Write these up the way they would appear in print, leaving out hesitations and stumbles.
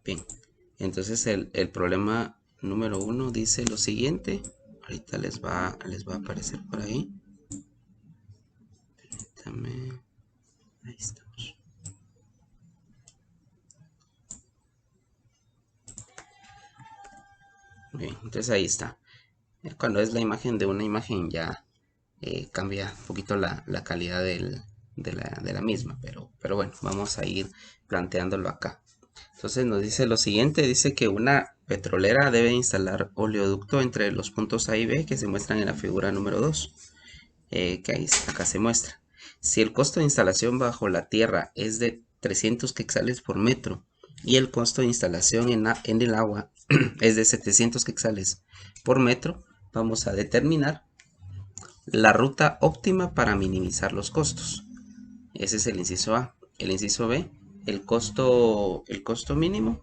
Bien, entonces el problema número 1 dice lo siguiente. Ahorita les va a aparecer por ahí. Permítame. Ahí estamos. Bien, entonces ahí está. Cuando es la imagen de una imagen ya cambia un poquito la calidad de la misma, pero bueno, vamos a ir planteándolo acá. Entonces nos dice lo siguiente, dice que una petrolera debe instalar oleoducto entre los puntos A y B que se muestran en la figura número 2, que acá se muestra. Si el costo de instalación bajo la tierra es de 300 quetzales por metro y el costo de instalación en el agua es de 700 quetzales por metro, vamos a determinar la ruta óptima para minimizar los costos. Ese es el inciso A. El inciso B, el costo mínimo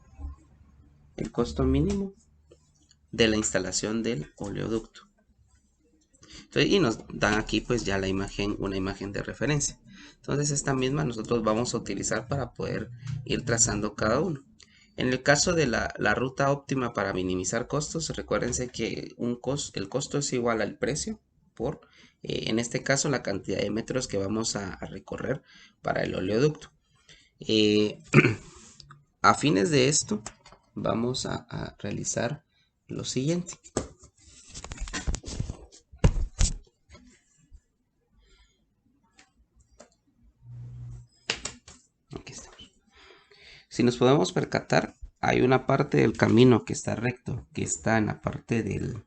de la instalación del oleoducto. Entonces, y nos dan aquí pues ya la imagen, una imagen de referencia. Entonces esta misma nosotros vamos a utilizar para poder ir trazando cada uno. En el caso de la ruta óptima para minimizar costos, recuérdense que el costo es igual al precio por, en este caso, la cantidad de metros que vamos a recorrer para el oleoducto. Eh, a fines de esto, vamos a realizar lo siguiente. Aquí estamos. Si nos podemos percatar, hay una parte del camino que está recto, que está en la parte de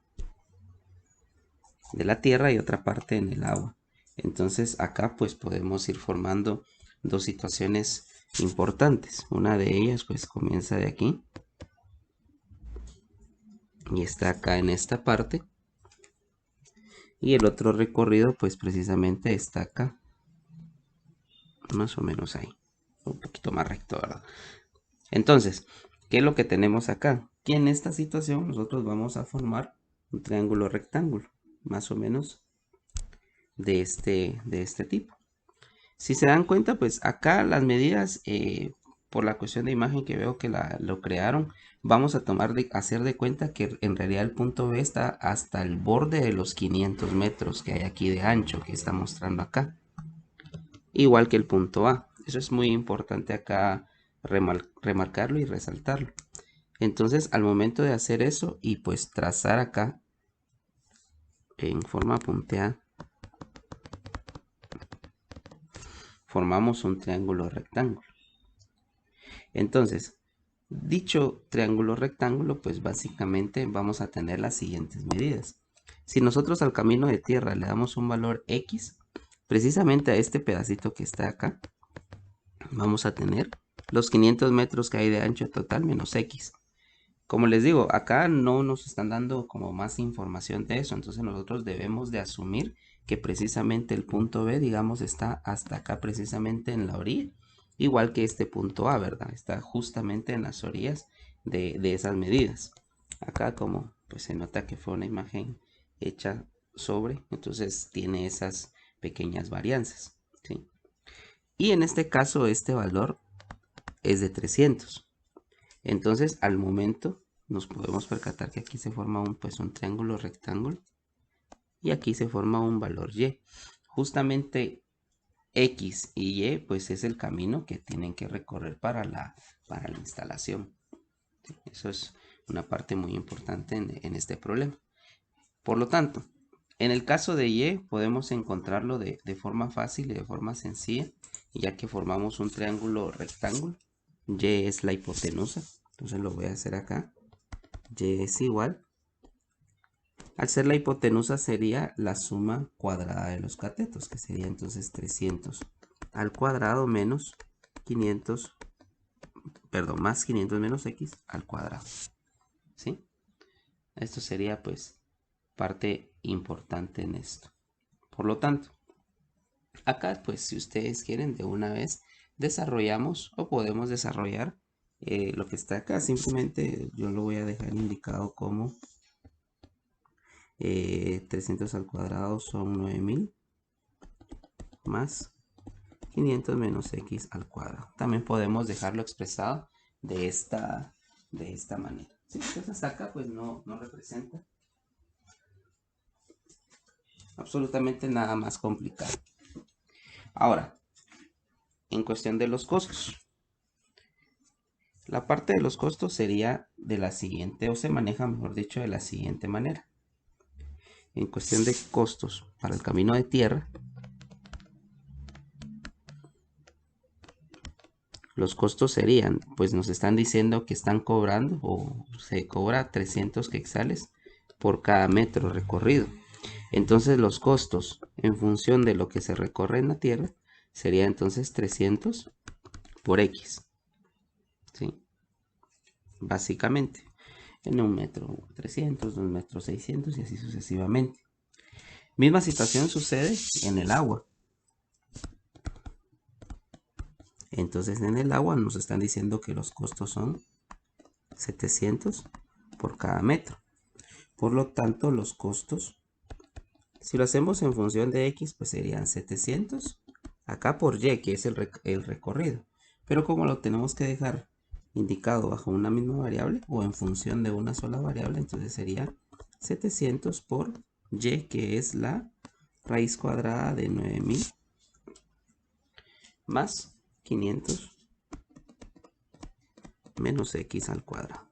la tierra y otra parte en el agua. Entonces acá pues podemos ir formando dos situaciones importantes. Una de ellas pues comienza de aquí y está acá en esta parte. Y el otro recorrido pues precisamente está acá, más o menos ahí, un poquito más recto, ¿verdad? Entonces, ¿qué es lo que tenemos acá? Que en esta situación nosotros vamos a formar un triángulo rectángulo, más o menos de este tipo. Si se dan cuenta, pues acá las medidas, por la cuestión de imagen que veo que lo crearon, vamos a hacer de cuenta que en realidad el punto B está hasta el borde de los 500 metros que hay aquí de ancho que está mostrando acá. Igual que el punto A. Eso es muy importante acá remarcarlo y resaltarlo. Entonces, al momento de hacer eso y pues trazar acá en forma punteada, formamos un triángulo rectángulo. Entonces, dicho triángulo rectángulo, pues básicamente vamos a tener las siguientes medidas. Si nosotros al camino de tierra le damos un valor X, precisamente a este pedacito que está acá, vamos a tener los 500 metros que hay de ancho total menos X. Como les digo, acá no nos están dando como más información de eso, entonces nosotros debemos de asumir que precisamente el punto B, digamos, está hasta acá precisamente en la orilla, igual que este punto A, ¿verdad? Está justamente en las orillas de esas medidas. Acá como pues se nota que fue una imagen hecha sobre, entonces tiene esas pequeñas varianzas, ¿sí? Y en este caso este valor es de 300. Entonces, al momento nos podemos percatar que aquí se forma un triángulo rectángulo y aquí se forma un valor y. Justamente X y Y pues es el camino que tienen que recorrer para la instalación. Eso es una parte muy importante en este problema. Por lo tanto, en el caso de Y podemos encontrarlo de forma fácil y de forma sencilla, ya que formamos un triángulo rectángulo. Y es la hipotenusa, entonces lo voy a hacer acá. Y es igual, al ser la hipotenusa sería la suma cuadrada de los catetos, que sería entonces 300 al cuadrado menos 500, perdón, más 500 menos x al cuadrado, ¿sí? Esto sería pues parte importante en esto. Por lo tanto, acá pues si ustedes quieren de una vez desarrollamos o podemos desarrollar lo que está acá. Simplemente yo lo voy a dejar indicado como 300 al cuadrado son 9000 más 500 menos x al cuadrado. También podemos dejarlo expresado de esta de esta manera. ¿Sí? Entonces hasta acá pues no representa absolutamente nada más complicado. Ahora, en cuestión de los costos. La parte de los costos sería de la siguiente, o se maneja, mejor dicho, de la siguiente manera. En cuestión de costos para el camino de tierra, los costos serían, pues nos están diciendo que están cobrando o se cobra 300 quetzales por cada metro recorrido. Entonces los costos en función de lo que se recorre en la tierra sería entonces 300 por X. ¿Sí? Básicamente, en 1 metro 300, 2 metros 600 y así sucesivamente. Misma situación sucede en el agua. Entonces en el agua nos están diciendo que los costos son 700 por cada metro. Por lo tanto, los costos, si lo hacemos en función de X, pues serían 700 acá por Y, que es el recorrido. Pero como lo tenemos que dejar indicado bajo una misma variable o en función de una sola variable, entonces sería 700 por Y, que es la raíz cuadrada de 9000 más 500 menos X al cuadrado.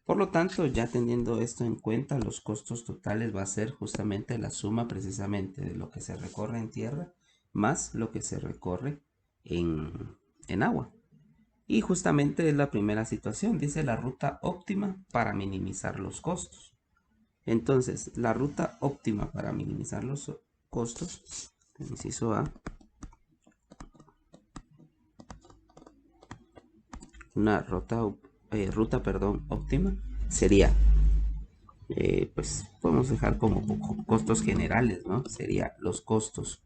Por lo tanto, ya teniendo esto en cuenta, los costos totales va a ser justamente la suma precisamente de lo que se recorre en tierra más lo que se recorre en agua. Y justamente es la primera situación, dice la ruta óptima para minimizar los costos. Entonces, la ruta óptima para minimizar los costos, inciso A, una ruta óptima sería, pues podemos dejar como costos generales, ¿no? Sería los costos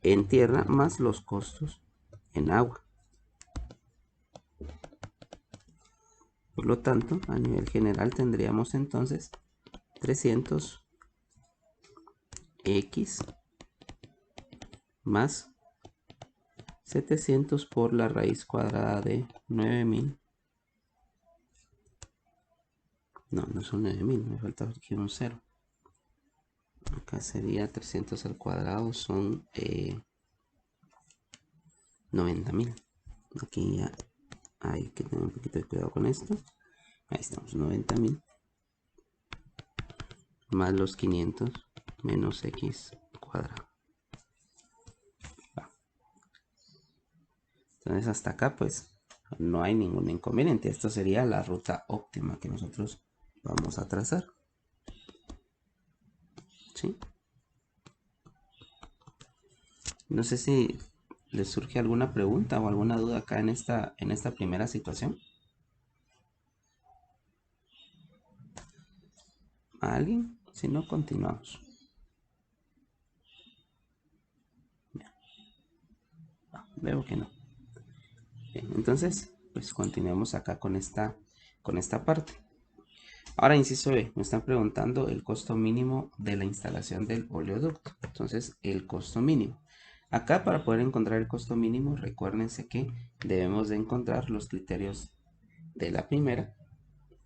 en tierra más los costos en agua. Por lo tanto, a nivel general tendríamos entonces 300 X más 700 por la raíz cuadrada de 9000. No son 9000, me falta aquí un 0. Acá sería 300 al cuadrado, son 90.000. Aquí ya hay que tener un poquito de cuidado con esto. Ahí estamos, 90.000 más los 500 menos X cuadrado. Entonces hasta acá pues no hay ningún inconveniente. Esto sería la ruta óptima que nosotros vamos a trazar. ¿Sí? No sé si les surge alguna pregunta o alguna duda acá en esta primera situación. ¿A alguien? Si no, continuamos. Veo que no. Bien, entonces, pues continuemos acá con esta parte. Ahora, inciso B, me están preguntando el costo mínimo de la instalación del oleoducto. Entonces, el costo mínimo. Acá, para poder encontrar el costo mínimo, recuérdense que debemos de encontrar los criterios de la primera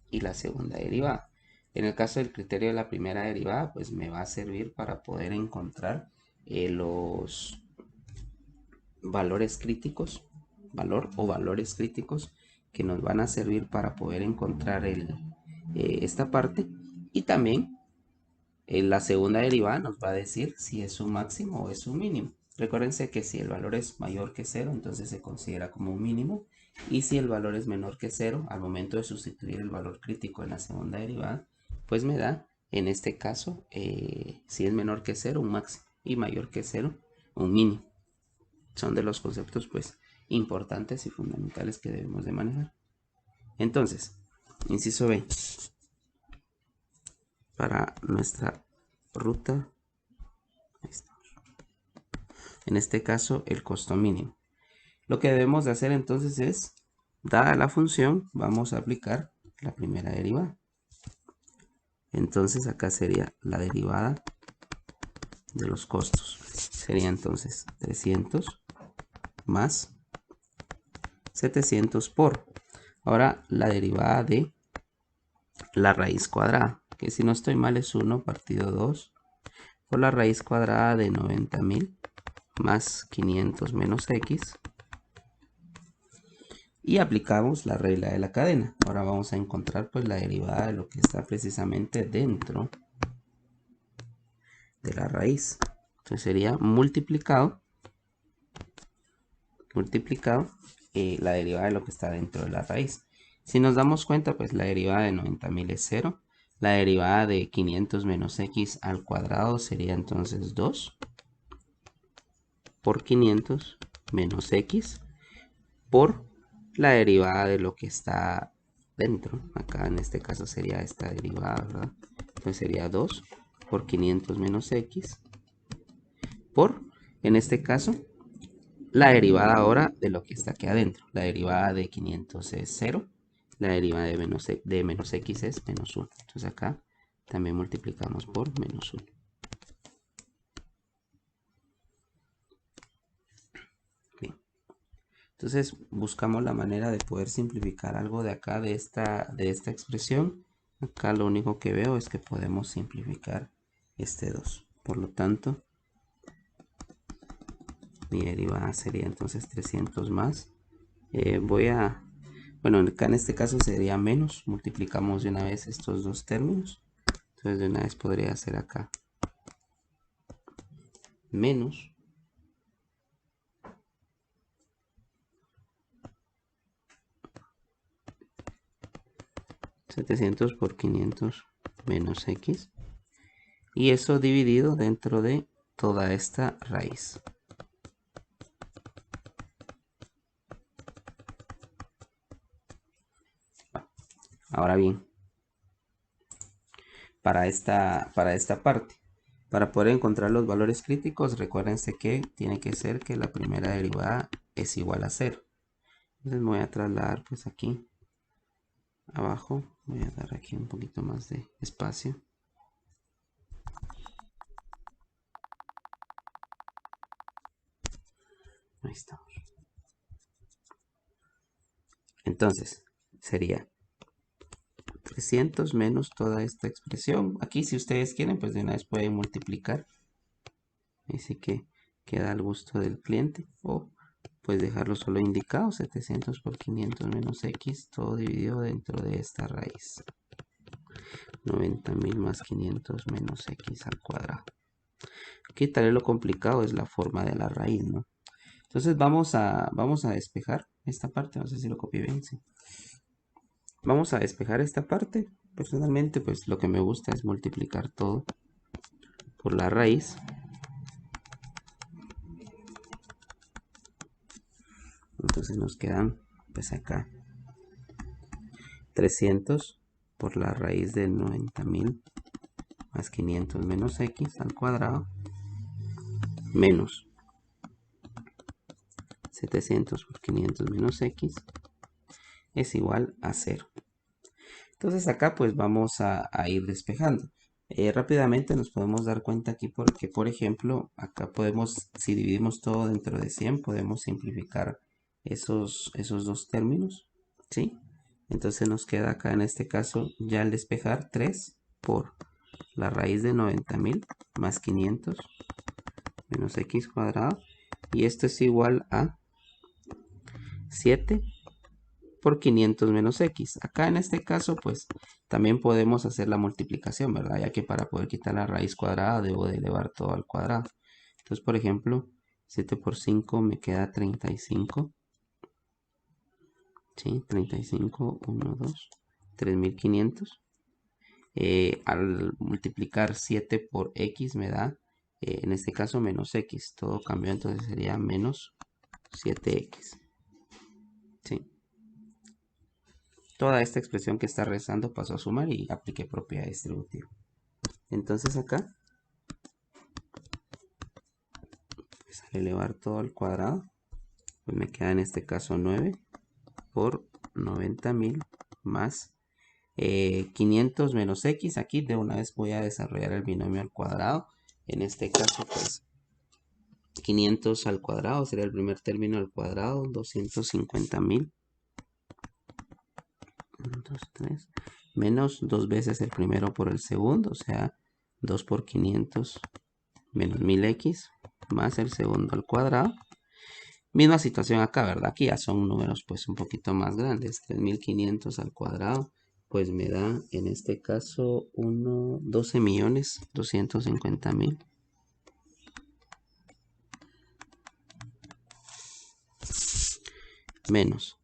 y la segunda derivada. En el caso del criterio de la primera derivada, pues me va a servir para poder encontrar los valores críticos, valores críticos que nos van a servir para poder encontrar esta parte. Y también la segunda derivada nos va a decir si es un máximo o es un mínimo. Recuérdense que si el valor es mayor que 0, entonces se considera como un mínimo. Y si el valor es menor que 0, al momento de sustituir el valor crítico en la segunda derivada, pues me da, en este caso, si es menor que 0, un máximo. Y mayor que 0, un mínimo. Son de los conceptos, pues, importantes y fundamentales que debemos de manejar. Entonces, inciso B. Para nuestra ruta, ahí estamos. En este caso, el costo mínimo. Lo que debemos de hacer entonces es, dada la función, vamos a aplicar la primera derivada. Entonces acá sería la derivada de los costos. Sería entonces 300 más 700 por. Ahora la derivada de la raíz cuadrada, que si no estoy mal es 1 partido 2 por la raíz cuadrada de 90.000 más 500 menos x. Y aplicamos la regla de la cadena. Ahora vamos a encontrar pues la derivada de lo que está precisamente dentro de la raíz. Entonces sería multiplicado la derivada de lo que está dentro de la raíz. Si nos damos cuenta, pues la derivada de 90.000 es 0. La derivada de 500 menos x al cuadrado sería entonces 2 por 500 menos x por la derivada de lo que está dentro. Acá en este caso sería esta derivada, ¿verdad? Entonces sería 2 por 500 menos x por, en este caso, la derivada ahora de lo que está aquí adentro. La derivada de 500 es 0. La derivada de menos x es menos 1. Entonces acá también multiplicamos por menos 1. Bien. Entonces buscamos la manera de poder simplificar algo de acá, de esta expresión. Acá lo único que veo es que podemos simplificar este 2. Por lo tanto, mi derivada sería entonces 300 más. Bueno, acá en este caso sería menos. Multiplicamos de una vez estos dos términos. Entonces de una vez podría ser acá menos 700 por 500 menos x. Y eso dividido dentro de toda esta raíz. Ahora bien, para esta parte, para poder encontrar los valores críticos, recuérdense que tiene que ser que la primera derivada es igual a 0. Entonces me voy a trasladar pues aquí abajo, voy a dar aquí un poquito más de espacio. Ahí estamos. Entonces sería 300 menos toda esta expresión. Aquí si ustedes quieren pues de una vez pueden multiplicar. Así que queda al gusto del cliente. O pues dejarlo solo indicado. 700 por 500 menos x. Todo dividido dentro de esta raíz. 90.000 más 500 menos x al cuadrado. Aquí tal vez lo complicado es la forma de la raíz, ¿no? Entonces vamos a despejar esta parte. No sé si lo copié bien, sí. Vamos a despejar esta parte. Personalmente pues lo que me gusta es multiplicar todo por la raíz. Entonces nos quedan pues acá 300 por la raíz de 90.000 más 500 menos x al cuadrado menos 700 por 500 menos x es igual a 0. Entonces acá pues vamos a ir despejando. Rápidamente nos podemos dar cuenta aquí porque, por ejemplo, acá podemos, si dividimos todo dentro de 100, podemos simplificar esos dos términos, ¿sí? Entonces nos queda acá en este caso ya al despejar 3 por la raíz de 90.000 más 500 menos x cuadrado. Y esto es igual a 7 por 500 menos x. Acá en este caso pues también podemos hacer la multiplicación, ¿verdad? Ya que para poder quitar la raíz cuadrada debo de elevar todo al cuadrado. Entonces, por ejemplo, 7 por 5 me queda 35. ¿Sí? 35, 1, 2, 3500. Al multiplicar 7 por x me da, en este caso, menos x. Todo cambió, entonces sería menos 7x. ¿Sí? Toda esta expresión que está rezando pasó a sumar y apliqué propiedad distributiva. Entonces acá, pues al elevar todo al cuadrado, pues me queda en este caso 9 por 90.000 más 500 menos x. Aquí de una vez voy a desarrollar el binomio al cuadrado. En este caso, pues 500 al cuadrado sería el primer término al cuadrado, 250.000 2, 3, menos 2 veces el primero por el segundo, o sea, 2 por 500 menos 1000x más el segundo al cuadrado. Misma situación acá, ¿verdad? Aquí ya son números pues un poquito más grandes. 3500 al cuadrado, pues me da en este caso 12.250.000. Menos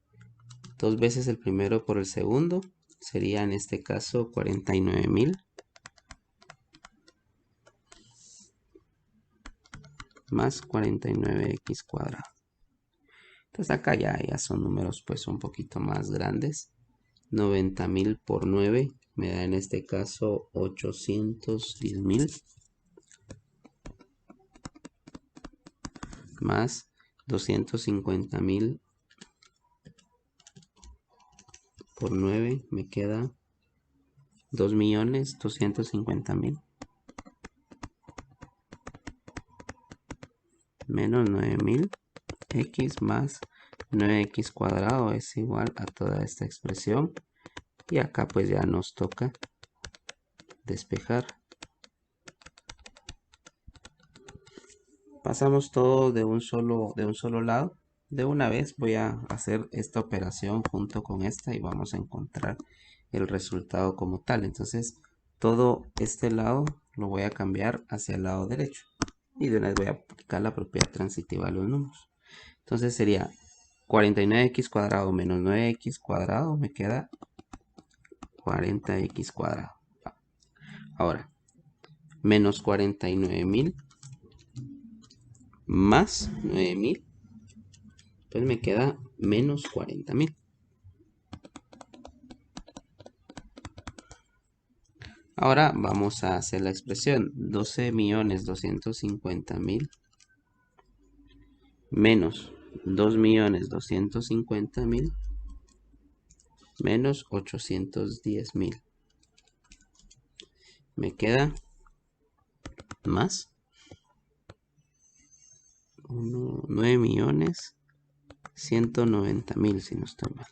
2 veces el primero por el segundo, sería en este caso 49.000. Más 49x cuadrado. Entonces acá ya son números pues un poquito más grandes. 90.000 por 9 me da en este caso 810.000. Más 250.000 por 9 me queda 2.250.000. Menos 9.000 x más 9x cuadrado es igual a toda esta expresión. Y acá pues ya nos toca despejar. Pasamos todo de un solo lado. De una vez voy a hacer esta operación junto con esta y vamos a encontrar el resultado como tal. Entonces todo este lado lo voy a cambiar hacia el lado derecho. Y de una vez voy a aplicar la propiedad transitiva de los números. Entonces sería 49x cuadrado menos 9x cuadrado me queda 40x cuadrado. Ahora, menos 49.000 más 9.000, pues me queda menos 40.000. Ahora vamos a hacer la expresión 12.250.000 menos 2.250.000 menos 810.000. Me queda más 9.190.000 si no estoy mal.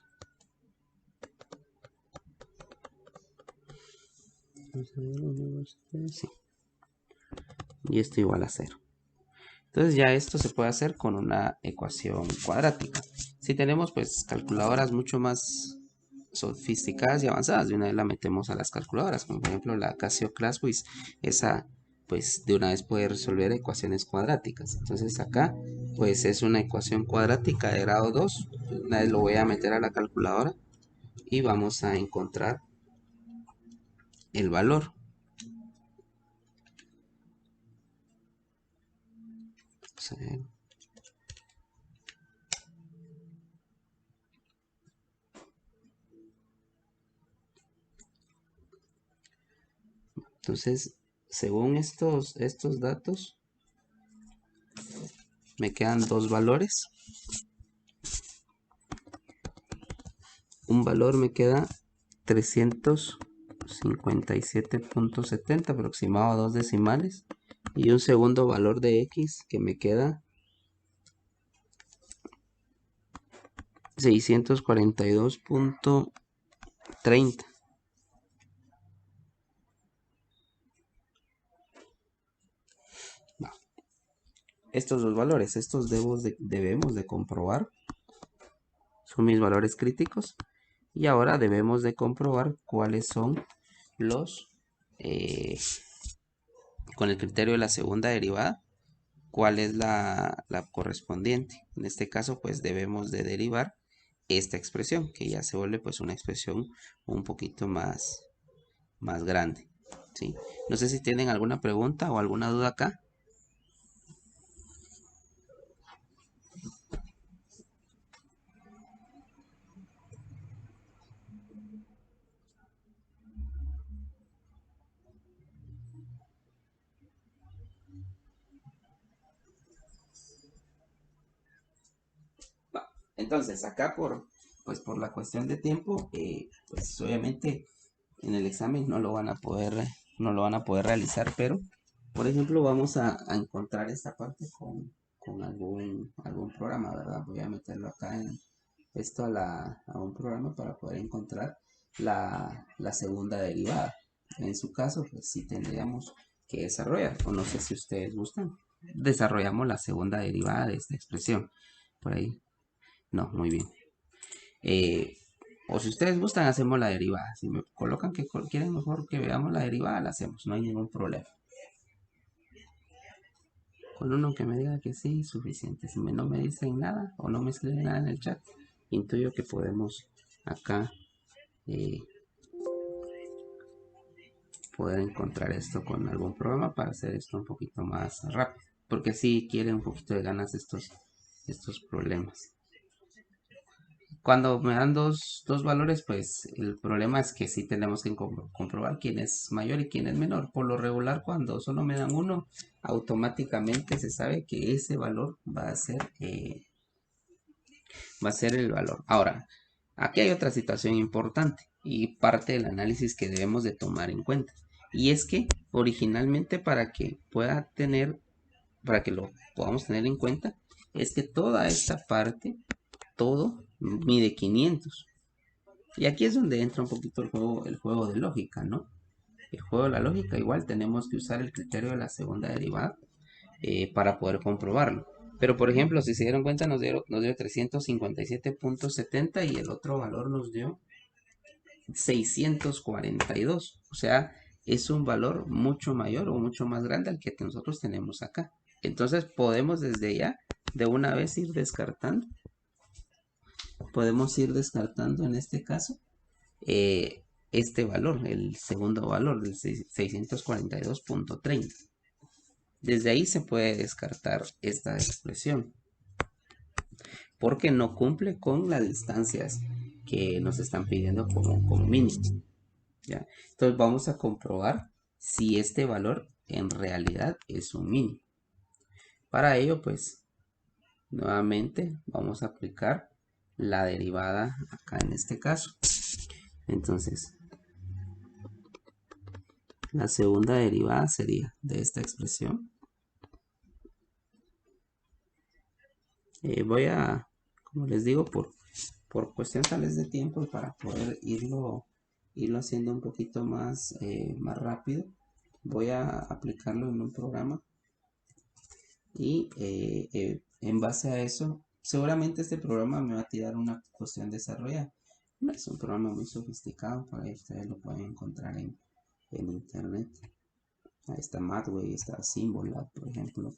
Sí. Y esto igual a 0. Entonces ya esto se puede hacer con una ecuación cuadrática. Si tenemos pues calculadoras mucho más sofisticadas y avanzadas, de una vez la metemos a las calculadoras, como por ejemplo la Casio Classwiz. Esa pues de una vez puede resolver ecuaciones cuadráticas. Entonces acá pues es una ecuación cuadrática de grado 2. Una vez lo voy a meter a la calculadora y vamos a encontrar el valor. Entonces, según estos datos, me quedan dos valores. Un valor me queda 357.70 aproximado a 2 decimales. Y un segundo valor de x que me queda 642.30. Estos dos valores, estos debemos de comprobar. Son mis valores críticos. Y ahora debemos de comprobar cuáles son los, con el criterio de la segunda derivada, cuál es la correspondiente. En este caso, pues debemos de derivar esta expresión, que ya se vuelve pues una expresión un poquito más grande. ¿Sí? No sé si tienen alguna pregunta o alguna duda acá. Entonces, acá por la cuestión de tiempo, pues obviamente en el examen no lo van a poder realizar, pero por ejemplo vamos a encontrar esta parte con algún programa, ¿verdad? Voy a meterlo acá en esto a un programa para poder encontrar la segunda derivada. En su caso, pues sí tendríamos que desarrollar, o no sé si ustedes gustan, desarrollamos la segunda derivada de esta expresión. Por ahí, no, muy bien. O si ustedes gustan, hacemos la derivada. Si me colocan que quieren mejor que veamos la derivada, la hacemos, no hay ningún problema. Con uno que me diga que sí, suficiente. Si no me dicen nada o no me escriben nada en el chat, intuyo que podemos acá poder encontrar esto con algún programa para hacer esto un poquito más rápido. Porque sí quiere un poquito de ganas estos problemas. Cuando me dan dos valores, pues el problema es que sí tenemos que comprobar quién es mayor y quién es menor. Por lo regular, cuando solo me dan uno, automáticamente se sabe que ese valor va a ser el valor. Ahora, aquí hay otra situación importante y parte del análisis que debemos de tomar en cuenta. Y es que originalmente para que lo podamos tener en cuenta, es que toda esta parte, todo mide 500. Y aquí es donde entra un poquito el juego de lógica, ¿no? El juego de la lógica, igual tenemos que usar el criterio de la segunda derivada para poder comprobarlo. Pero por ejemplo, si se dieron cuenta, nos dio 357.70 y el otro valor nos dio 642. O sea, es un valor mucho mayor o mucho más grande al que nosotros tenemos acá. Entonces podemos desde ya de una vez ir descartando. Podemos ir descartando en este caso este valor, el segundo valor del 642.30. Desde ahí se puede descartar esta expresión porque no cumple con las distancias que nos están pidiendo como mínimo. ¿Ya? Entonces vamos a comprobar si este valor en realidad es un mínimo. Para ello, pues, nuevamente vamos a aplicar la derivada acá en este caso. Entonces, la segunda derivada sería de esta expresión. Voy a, como les digo, por cuestión tal vez de tiempo y para poder irlo haciendo un poquito más rápido, voy a aplicarlo en un programa y en base a eso, seguramente este programa me va a tirar una cuestión desarrollada. No es un programa muy sofisticado, por ahí ustedes lo pueden encontrar en internet. Ahí está Mathway, está Symbolab, por ejemplo,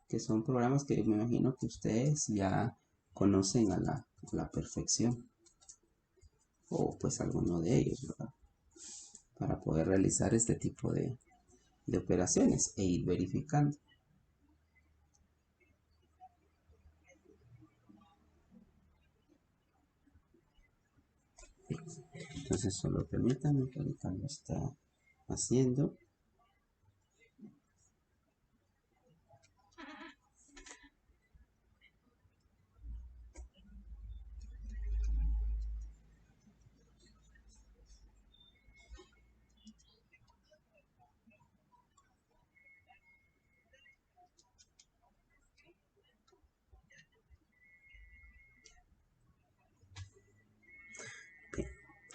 que son programas que me imagino que ustedes ya conocen a la perfección, o pues alguno de ellos, ¿verdad? Para poder realizar este tipo de operaciones e ir verificando. Entonces solo permítanme que ahorita lo está haciendo.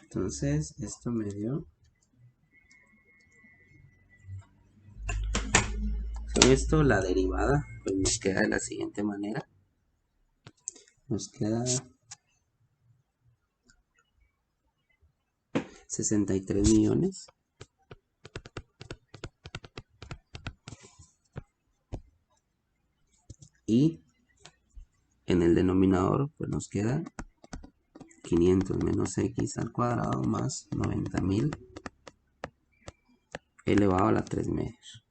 Entonces esto me dio, con esto la derivada pues nos queda de la siguiente manera. Nos queda 63 millones y en el denominador pues nos queda 500 menos x al cuadrado más 90.000 elevado a la 3 medios.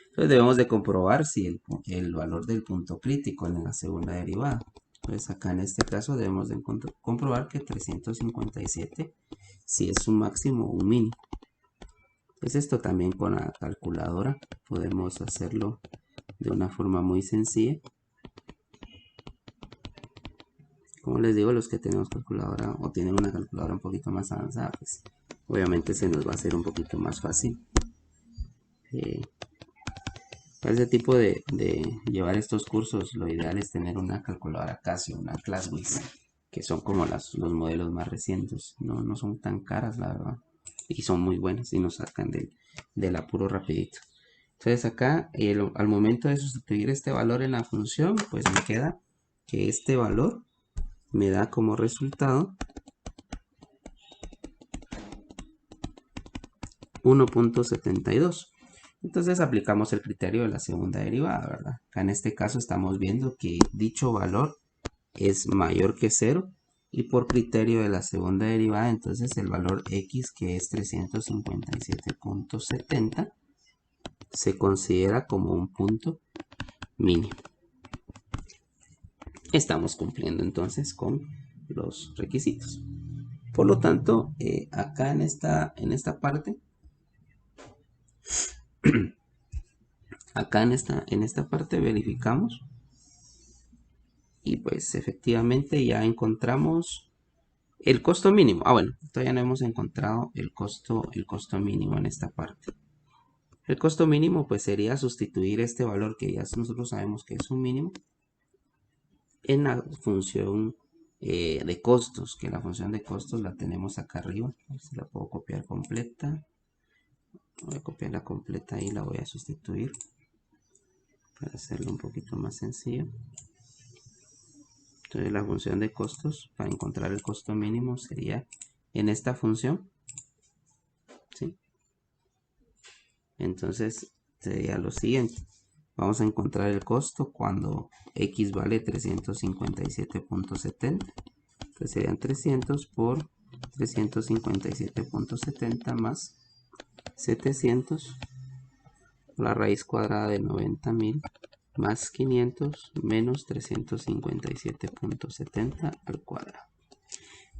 Entonces debemos de comprobar si el valor del punto crítico en la segunda derivada. Entonces acá en este caso debemos de comprobar que 357 si es un máximo o un mínimo. Entonces esto también con la calculadora podemos hacerlo de una forma muy sencilla. Como les digo, los que tenemos calculadora o tienen una calculadora un poquito más avanzada, pues obviamente se nos va a hacer un poquito más fácil. Para ese tipo de llevar estos cursos, lo ideal es tener una calculadora Casio, una ClassWiz, que son como los modelos más recientes. No son tan caras, la verdad. Y son muy buenas y nos sacan del apuro rapidito. Entonces acá, al momento de sustituir este valor en la función, pues me queda que este valor me da como resultado 1.72. Entonces aplicamos el criterio de la segunda derivada, ¿verdad? Acá en este caso estamos viendo que dicho valor es mayor que 0 y por criterio de la segunda derivada, entonces el valor x, que es 357.70, se considera como un punto mínimo. Estamos cumpliendo entonces con los requisitos. Por lo tanto, acá en esta parte, en esta parte verificamos y pues efectivamente ya encontramos el costo mínimo. Bueno, todavía no hemos encontrado el costo mínimo en esta parte. El costo mínimo pues sería sustituir este valor que ya nosotros sabemos que es un mínimo en la función de costos, que la función de costos la tenemos acá arriba. A ver si la puedo copiar completa. Voy a copiar la completa y la voy a sustituir para hacerlo un poquito más sencillo. Entonces la función de costos para encontrar el costo mínimo sería en esta función, ¿sí? Entonces sería lo siguiente. Vamos a encontrar el costo cuando x vale 357.70. Entonces serían 300 por 357.70 más 700 la raíz cuadrada de 90.000 más 500 menos 357.70 al cuadrado.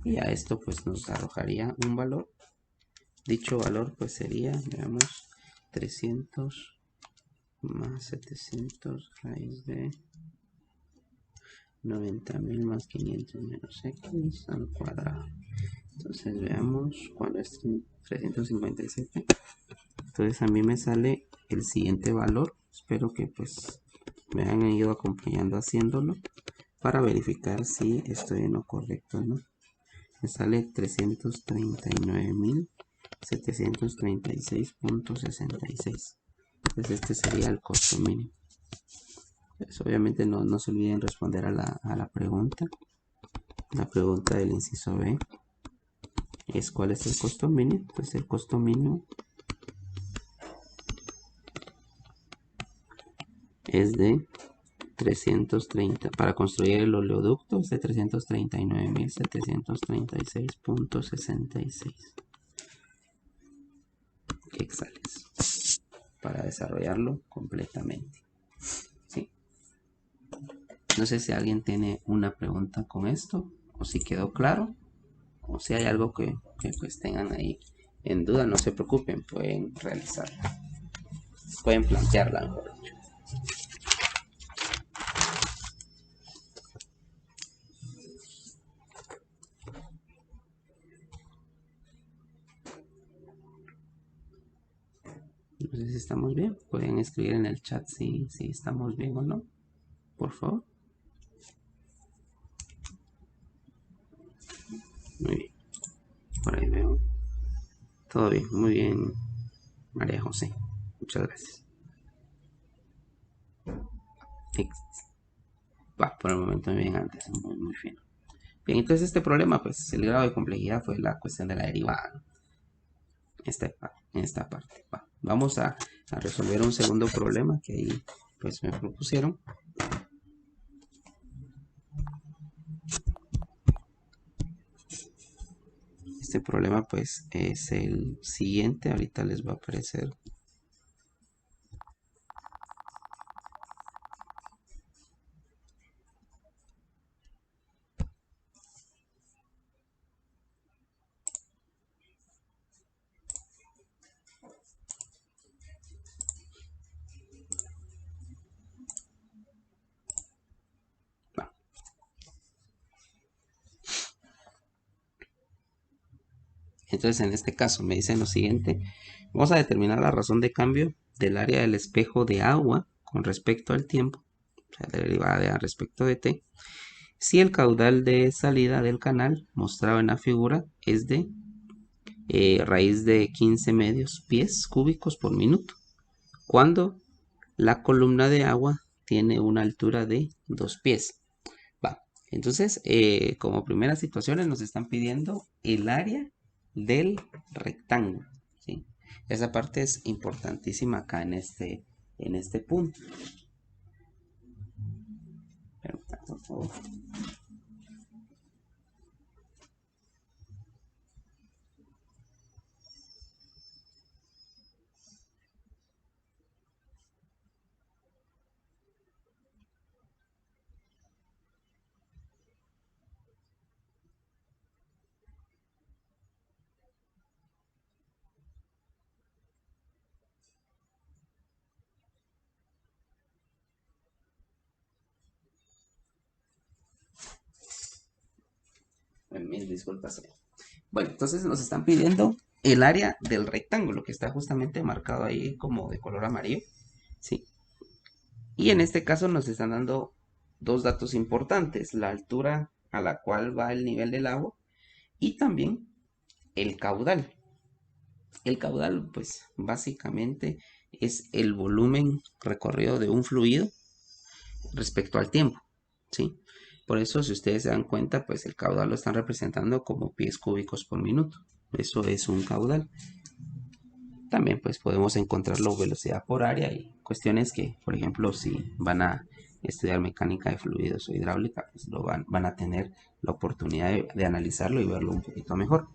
Y a esto pues nos arrojaría un valor. Dicho valor pues sería, veamos, 300 más 700 raíz de 90.000 más 500 menos x al cuadrado. Entonces veamos cuál es 357. Entonces a mí me sale el siguiente valor. Espero que pues me han ido acompañando haciéndolo para verificar si estoy en lo correcto, ¿no? Me sale 339.736.66. Entonces este sería el costo mínimo. Pues obviamente no se olviden responder a la pregunta. La pregunta del inciso B es ¿cuál es el costo mínimo? Pues el costo mínimo es de 330, para construir el oleoducto es de 339.736.66 quetzales para desarrollarlo completamente. ¿Sí? No sé si alguien tiene una pregunta con esto o si quedó claro o si hay algo que pues tengan ahí en duda. No se preocupen, pueden realizarla, pueden plantearla, mejor dicho. No sé si estamos bien. Pueden escribir en el chat si estamos bien o no, por favor. Muy bien. Por ahí veo. Todo bien, muy bien, María José. Muchas gracias. Por el momento muy bien antes, muy fino. Bien, entonces este problema, pues el grado de complejidad fue la cuestión de la derivada, ¿no? En esta parte. Vamos a resolver un segundo problema que ahí pues me propusieron. Este problema pues es el siguiente, ahorita les va a aparecer. Entonces en este caso me dicen lo siguiente. Vamos a determinar la razón de cambio del área del espejo de agua con respecto al tiempo, o sea, derivada de A respecto de t. si el caudal de salida del canal mostrado en la figura es de raíz de 15 medios pies cúbicos por minuto, cuando la columna de agua tiene una altura de 2 pies. Va. Entonces, como primeras situaciones nos están pidiendo el área del rectángulo, ¿sí? Esa parte es importantísima acá en este punto. Por favor. Mil disculpas. Bueno, entonces nos están pidiendo el área del rectángulo que está justamente marcado ahí como de color amarillo, ¿sí? Y en este caso nos están dando dos datos importantes: la altura a la cual va el nivel del agua y también el caudal. El caudal, pues básicamente es el volumen recorrido de un fluido respecto al tiempo, ¿sí? Por eso, si ustedes se dan cuenta, pues el caudal lo están representando como pies cúbicos por minuto. Eso es un caudal. También pues podemos encontrarlo velocidad por área y cuestiones que, por ejemplo, si van a estudiar mecánica de fluidos o hidráulica, pues van a tener la oportunidad de analizarlo y verlo un poquito mejor.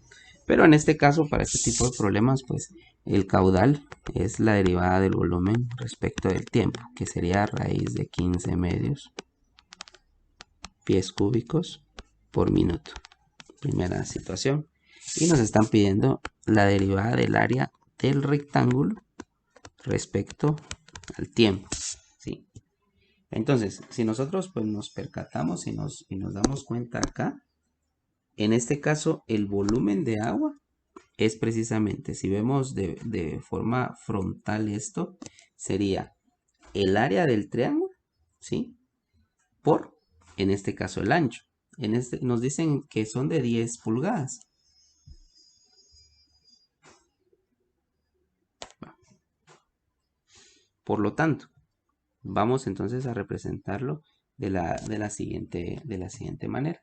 Pero en este caso, para este tipo de problemas, pues el caudal es la derivada del volumen respecto del tiempo, que sería raíz de 15 medios pies cúbicos por minuto. Primera situación. Y nos están pidiendo la derivada del área del rectángulo respecto al tiempo, ¿sí? Entonces, si nosotros pues nos percatamos y nos damos cuenta acá, en este caso el volumen de agua es precisamente, si vemos de forma frontal esto, sería el área del triángulo, ¿sí? Por, en este caso, el ancho. Nos dicen que son de 10 pulgadas. Por lo tanto, vamos entonces a representarlo de la siguiente manera.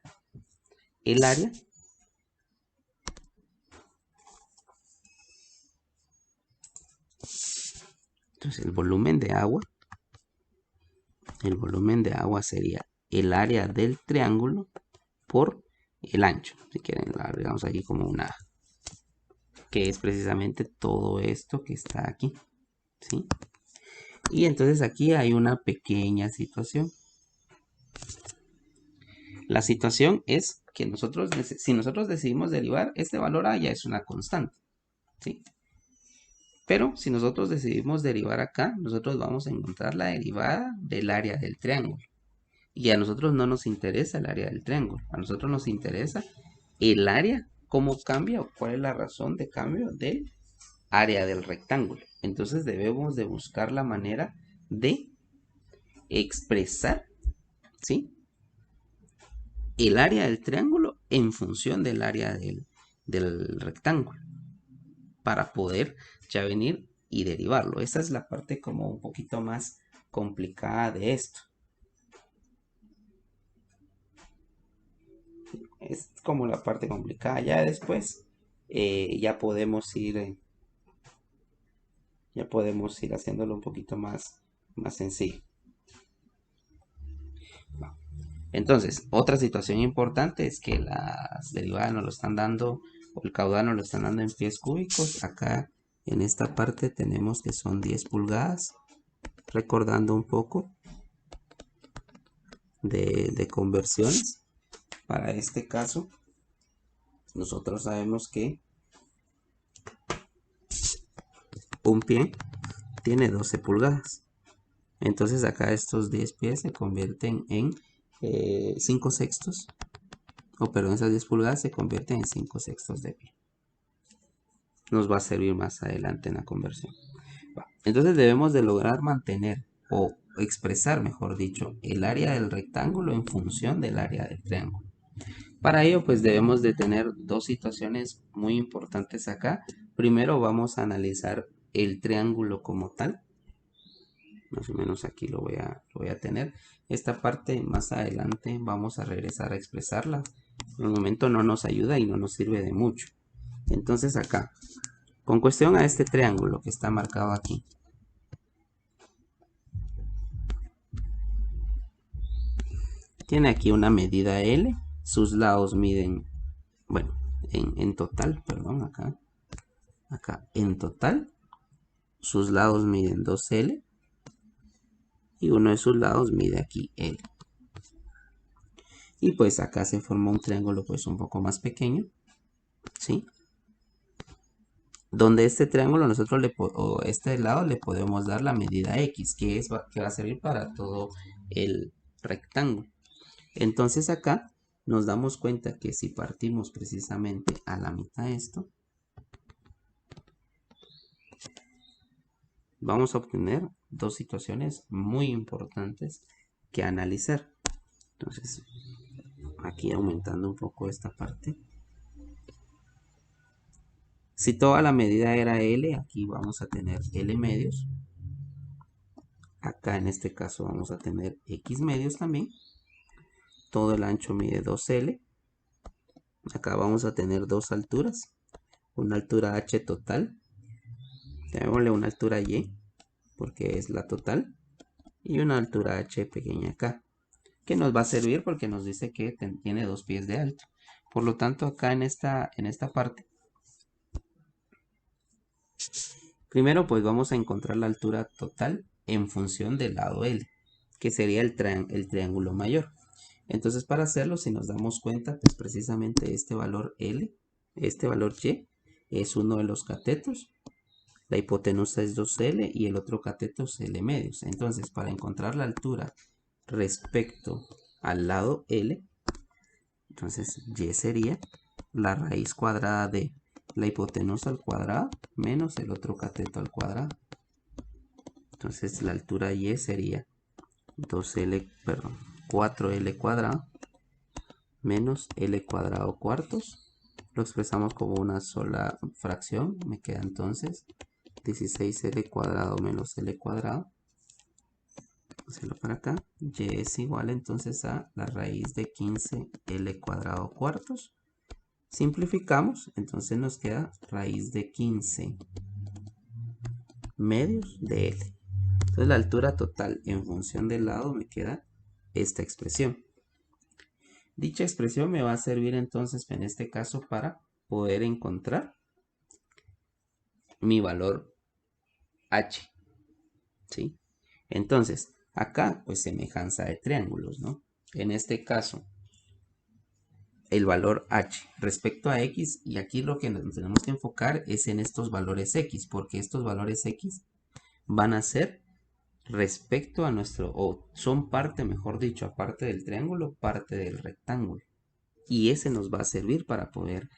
El área entonces el volumen de agua sería el área del triángulo por el ancho. Si quieren, la agregamos aquí como una A, que es precisamente todo esto que está aquí, ¿sí? Y entonces aquí hay una pequeña situación. La situación es que si nosotros decidimos derivar, este valor A ya es una constante, ¿sí? Pero si nosotros decidimos derivar acá, nosotros vamos a encontrar la derivada del área del triángulo. Y a nosotros no nos interesa el área del triángulo, a nosotros nos interesa el área, cómo cambia o cuál es la razón de cambio del área del rectángulo. Entonces debemos de buscar la manera de expresar, ¿sí?, el área del triángulo en función del área del rectángulo para poder ya venir y derivarlo. Esa es la parte como un poquito más complicada de esto. Es como la parte complicada. Ya después ya podemos ir haciéndolo un poquito más sencillo. Entonces, otra situación importante es que las derivadas nos lo están dando, o el caudal nos lo están dando en pies cúbicos. Acá en esta parte tenemos que son 10 pulgadas. Recordando un poco de conversiones. Para este caso, nosotros sabemos que un pie tiene 12 pulgadas. Entonces acá estos 10 pies se convierten en 5 sextos. O perdón, esas 10 pulgadas se convierten en 5 sextos de pie. Nos va a servir más adelante en la conversión. Entonces debemos de lograr mantener o expresar, mejor dicho, el área del rectángulo en función del área del triángulo. Para ello, pues debemos de tener dos situaciones muy importantes acá. Primero vamos a analizar el triángulo como tal. Más o menos aquí lo voy a tener. Esta parte más adelante vamos a regresar a expresarla. En el momento no nos ayuda y no nos sirve de mucho. Entonces acá, con cuestión a este triángulo que está marcado aquí, tiene aquí una medida L, sus lados miden, bueno, en total, perdón, acá en total, sus lados miden 2L y uno de sus lados mide aquí L. Y pues acá se forma un triángulo pues un poco más pequeño, ¿sí? Donde este triángulo nosotros o este lado le podemos dar la medida X, que va a servir para todo el rectángulo. Entonces acá nos damos cuenta que si partimos precisamente a la mitad de esto, vamos a obtener dos situaciones muy importantes que analizar. Entonces, aquí aumentando un poco esta parte. Si toda la medida era L, aquí vamos a tener L medios. Acá en este caso vamos a tener X medios también. Todo el ancho mide 2L. Acá vamos a tener dos alturas. Una altura H total. Llamémosle una altura Y, porque es la total. Y una altura H pequeña acá, que nos va a servir porque nos dice que tiene 2 pies de alto. Por lo tanto, acá en esta parte, primero pues vamos a encontrar la altura total en función del lado L, que sería el triángulo mayor. Entonces, para hacerlo, si nos damos cuenta, pues precisamente este valor L, este valor Y, es uno de los catetos. La hipotenusa es 2L y el otro cateto es L medios. Entonces, para encontrar la altura respecto al lado L, entonces Y sería la raíz cuadrada de la hipotenusa al cuadrado menos el otro cateto al cuadrado. Entonces la altura Y sería 4L cuadrado menos L cuadrado cuartos. Lo expresamos como una sola fracción. Me queda entonces 16L cuadrado menos L cuadrado. Hacerlo para acá. Y es igual entonces a la raíz de 15L cuadrado cuartos. Simplificamos, entonces nos queda raíz de 15 medios de L. Entonces la altura total en función del lado me queda esta expresión. Dicha expresión me va a servir entonces en este caso para poder encontrar mi valor H. ¿Sí? Entonces, acá pues semejanza de triángulos, ¿no? En este caso, el valor H respecto a X, y aquí lo que nos tenemos que enfocar es en estos valores X, porque estos valores X van a ser respecto a nuestro, o son parte, mejor dicho, aparte del triángulo, parte del rectángulo. Y ese nos va a servir para poder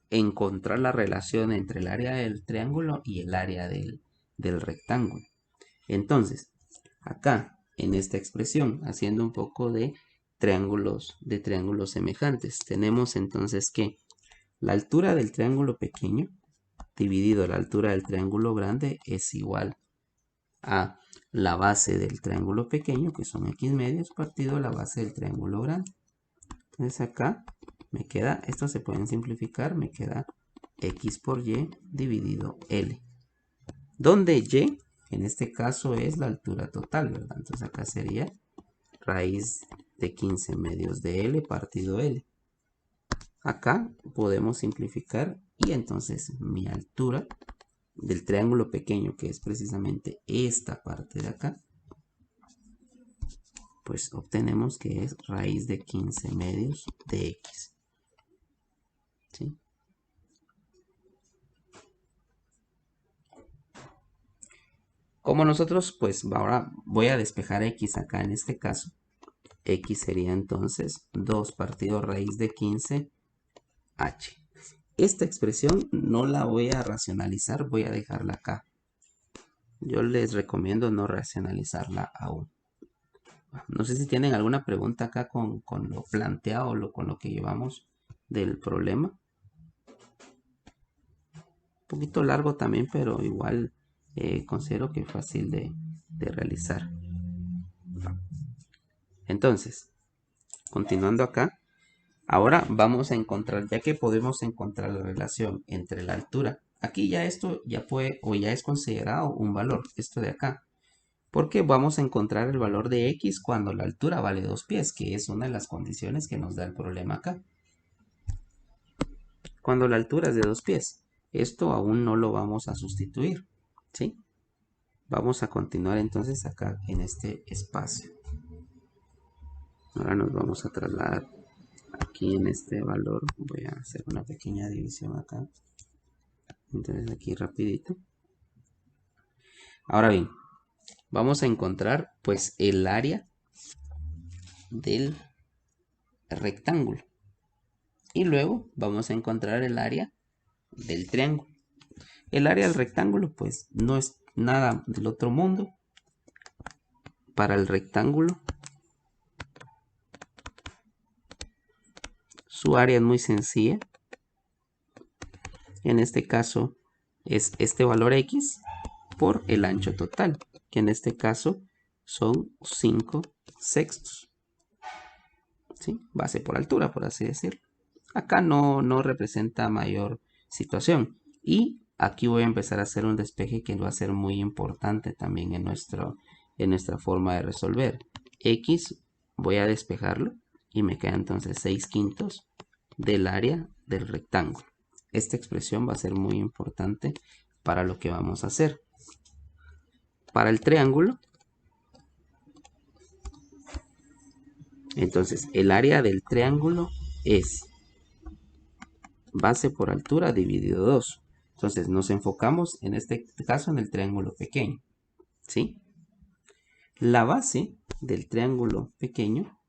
encontrar la relación entre el área del triángulo y el área del rectángulo. Entonces, acá, en esta expresión, haciendo un poco de triángulos semejantes, tenemos entonces que la altura del triángulo pequeño dividido la altura del triángulo grande es igual a la base del triángulo pequeño, que son X medios, partido la base del triángulo grande. Entonces acá me queda, estos se pueden simplificar, me queda X por Y dividido L. Donde Y, en este caso, es la altura total, ¿verdad? Entonces acá sería raíz de 15 medios de L partido L. Acá podemos simplificar y entonces mi altura del triángulo pequeño, que es precisamente esta parte de acá, pues obtenemos que es raíz de 15 medios de X. ¿Sí? Como nosotros, pues ahora voy a despejar X acá en este caso. X sería entonces 2 partido raíz de 15 H. Esta expresión no la voy a racionalizar, voy a dejarla acá. Yo les recomiendo no racionalizarla aún. No sé si tienen alguna pregunta acá con lo planteado o con lo que llevamos del problema. Un poquito largo también, pero igual considero que es fácil de realizar. Entonces, continuando acá, ahora vamos a encontrar, ya que podemos encontrar la relación entre la altura. Aquí ya esto ya puede o ya es considerado un valor, esto de acá. Porque vamos a encontrar el valor de x cuando la altura vale 2 pies, que es una de las condiciones que nos da el problema acá. Cuando la altura es de 2 pies, esto aún no lo vamos a sustituir, ¿sí? Vamos a continuar entonces acá en este espacio. Ahora nos vamos a trasladar aquí en este valor. Voy a hacer una pequeña división acá. Entonces aquí rapidito. Ahora bien, vamos a encontrar pues el área del rectángulo. Y luego vamos a encontrar el área del triángulo. El área del rectángulo pues no es nada del otro mundo. Para el rectángulo su área es muy sencilla. En este caso es este valor x por el ancho total, que en este caso son 5 sextos. ¿Sí? Base por altura, por así decirlo. Acá no representa mayor situación. Y aquí voy a empezar a hacer un despeje que va a ser muy importante también en nuestra forma de resolver. X voy a despejarlo y me queda entonces 6/5 del área del rectángulo. Esta expresión va a ser muy importante para lo que vamos a hacer. Para el triángulo, entonces el área del triángulo es base por altura dividido 2. Entonces nos enfocamos en este caso en el triángulo pequeño, ¿sí? La base del triángulo pequeño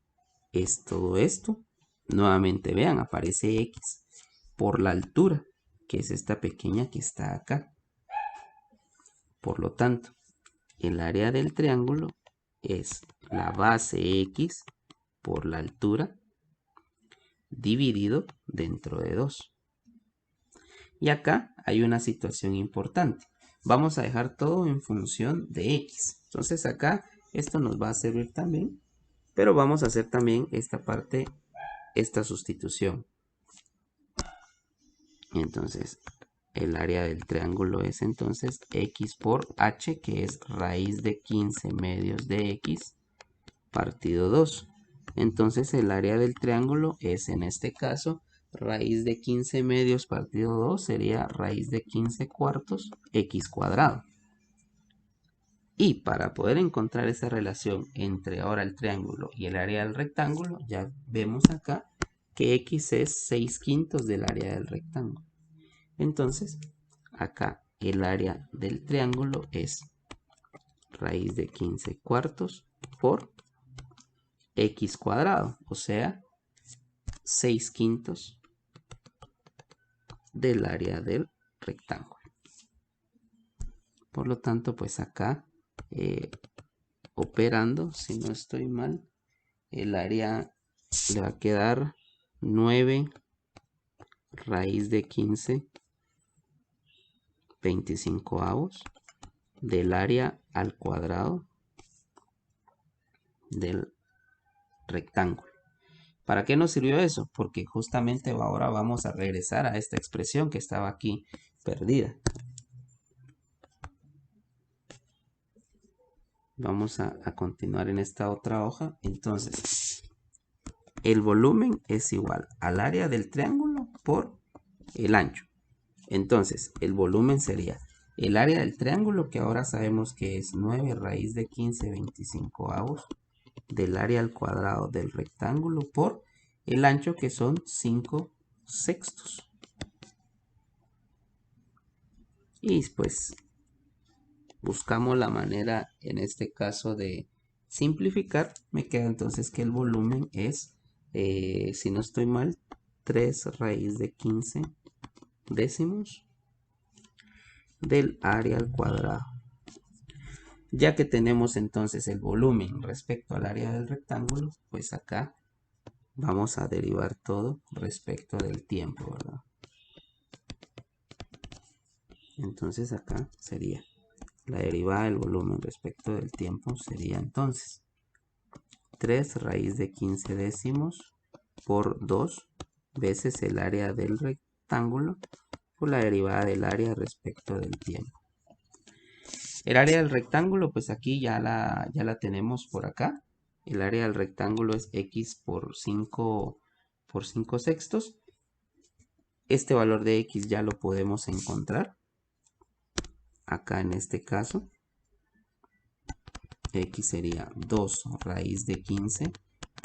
es todo esto. Nuevamente vean, aparece x por la altura, que es esta pequeña que está acá. Por lo tanto, el área del triángulo es la base x por la altura dividido dentro de 2. Y acá hay una situación importante. Vamos a dejar todo en función de x. Entonces acá esto nos va a servir también, pero vamos a hacer también esta parte, esta sustitución. Entonces el área del triángulo es entonces x por h, que es raíz de 15 medios de x partido 2. Entonces el área del triángulo es en este caso raíz de 15 medios partido 2 sería raíz de 15 cuartos x cuadrado. Y para poder encontrar esa relación entre ahora el triángulo y el área del rectángulo, ya vemos acá que x es 6/5 del área del rectángulo. Entonces, acá el área del triángulo es raíz de 15 cuartos por x cuadrado, o sea, 6/5 del área del rectángulo. Por lo tanto, pues acá operando, si no estoy mal, el área le va a quedar 9 raíz de 15 25avos del área al cuadrado del rectángulo. ¿Para qué nos sirvió eso? Porque justamente ahora vamos a regresar a esta expresión que estaba aquí perdida. Vamos a continuar en esta otra hoja. Entonces, el volumen es igual al área del triángulo por el ancho. Entonces, el volumen sería el área del triángulo, que ahora sabemos que es 9 raíz de 15 25avos del área al cuadrado del rectángulo por el ancho, que son 5 sextos. Y pues buscamos la manera en este caso de simplificar. Me queda entonces que el volumen es, si no estoy mal, 3 raíz de 15 décimos del área al cuadrado Ya que tenemos entonces el volumen respecto al área del rectángulo, pues acá vamos a derivar todo respecto del tiempo, ¿verdad? Entonces acá sería la derivada del volumen respecto del tiempo sería entonces 3 raíz de 15 décimos por 2 veces el área del rectángulo por la derivada del área respecto del tiempo. El área del rectángulo, pues aquí ya la tenemos por acá. El área del rectángulo es x por 5 sextos. Este valor de x ya lo podemos encontrar. Acá en este caso, x sería 2 raíz de 15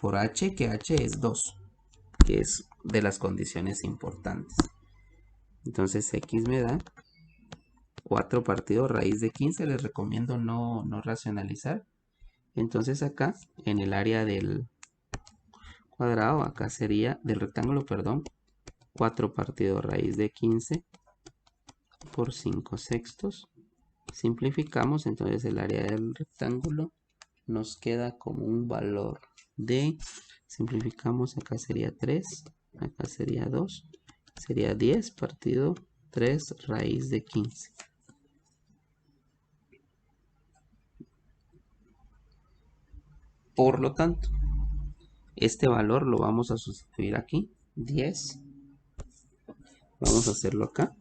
por h, que h es 2, que es de las condiciones importantes. Entonces x me da 4 partido raíz de 15. Les recomiendo no racionalizar. Entonces acá en el área del cuadrado, acá sería del rectángulo, perdón, 4 partido raíz de 15 por 5 sextos. Simplificamos, entonces el área del rectángulo nos queda como un valor de, simplificamos, acá sería 3, acá sería 2, sería 10 partido 3 raíz de 15. Por lo tanto, este valor lo vamos a sustituir aquí, 10. Vamos a hacerlo acá.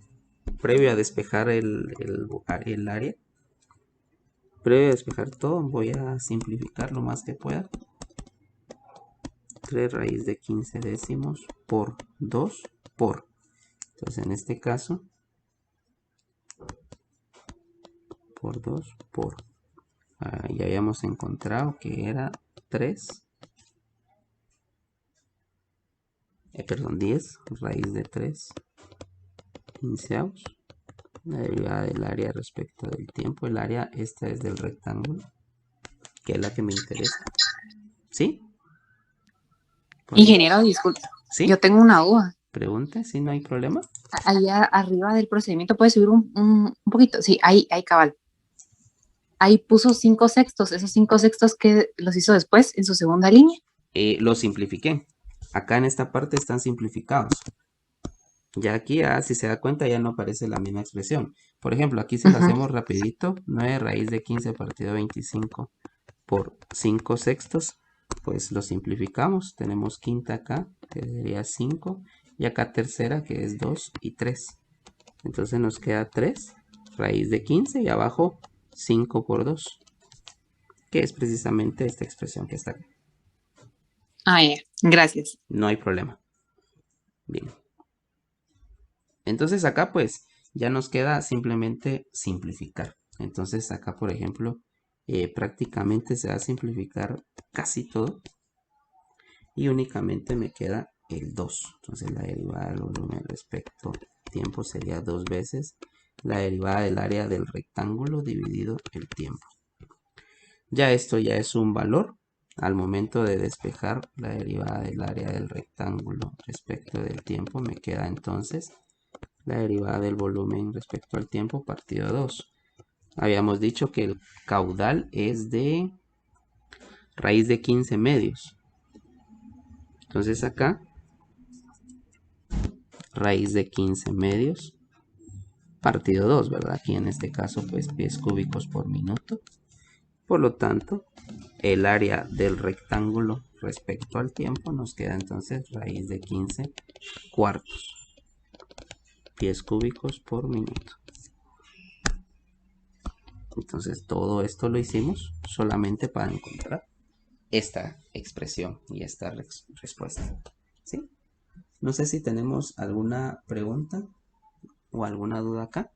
Previo a despejar el área, previo a despejar todo, voy a simplificar lo más que pueda. 3 raíz de 15 décimos por 2 por. Entonces en este caso, por 2 por. Ya habíamos encontrado que era 3. Perdón, 10 raíz de 3 quinceavos. La derivada del área respecto del tiempo. El área esta es del rectángulo, que es la que me interesa. ¿Sí? Ingeniero, disculpe, ¿Sí? yo tengo una duda. Pregunte si no hay problema. Allá arriba del procedimiento puede subir un poquito. Sí, ahí cabal. Ahí puso 5 sextos. Esos 5 sextos que los hizo después en su segunda línea. Lo simplifiqué. Acá en esta parte están simplificados. Ya aquí, si se da cuenta, ya no aparece la misma expresión. Por ejemplo, aquí si lo hacemos rapidito, 9 raíz de 15 partido 25 por 5 sextos, pues lo simplificamos. Tenemos quinta acá, que sería 5, y acá tercera, que es 2 y 3. Entonces nos queda 3 raíz de 15 y abajo 5 por 2, que es precisamente esta expresión que está aquí. Ah, ya. Gracias. No hay problema. Bien. Entonces acá pues ya nos queda simplemente simplificar. Entonces acá por ejemplo prácticamente se va a simplificar casi todo y únicamente me queda el 2. Entonces la derivada del volumen respecto tiempo sería 2 veces la derivada del área del rectángulo dividido el tiempo. Ya esto ya es un valor. Al momento de despejar la derivada del área del rectángulo respecto del tiempo me queda entonces la derivada del volumen respecto al tiempo partido 2. Habíamos dicho que el caudal es de raíz de 15 medios. Entonces acá, raíz de 15 medios partido 2, ¿verdad? Aquí en este caso, pues pies cúbicos por minuto. Por lo tanto, el área del rectángulo respecto al tiempo nos queda entonces raíz de 15 cuartos pies cúbicos por minuto. Entonces todo esto lo hicimos solamente para encontrar esta expresión y esta respuesta. ¿Sí? No sé si tenemos alguna pregunta o alguna duda acá.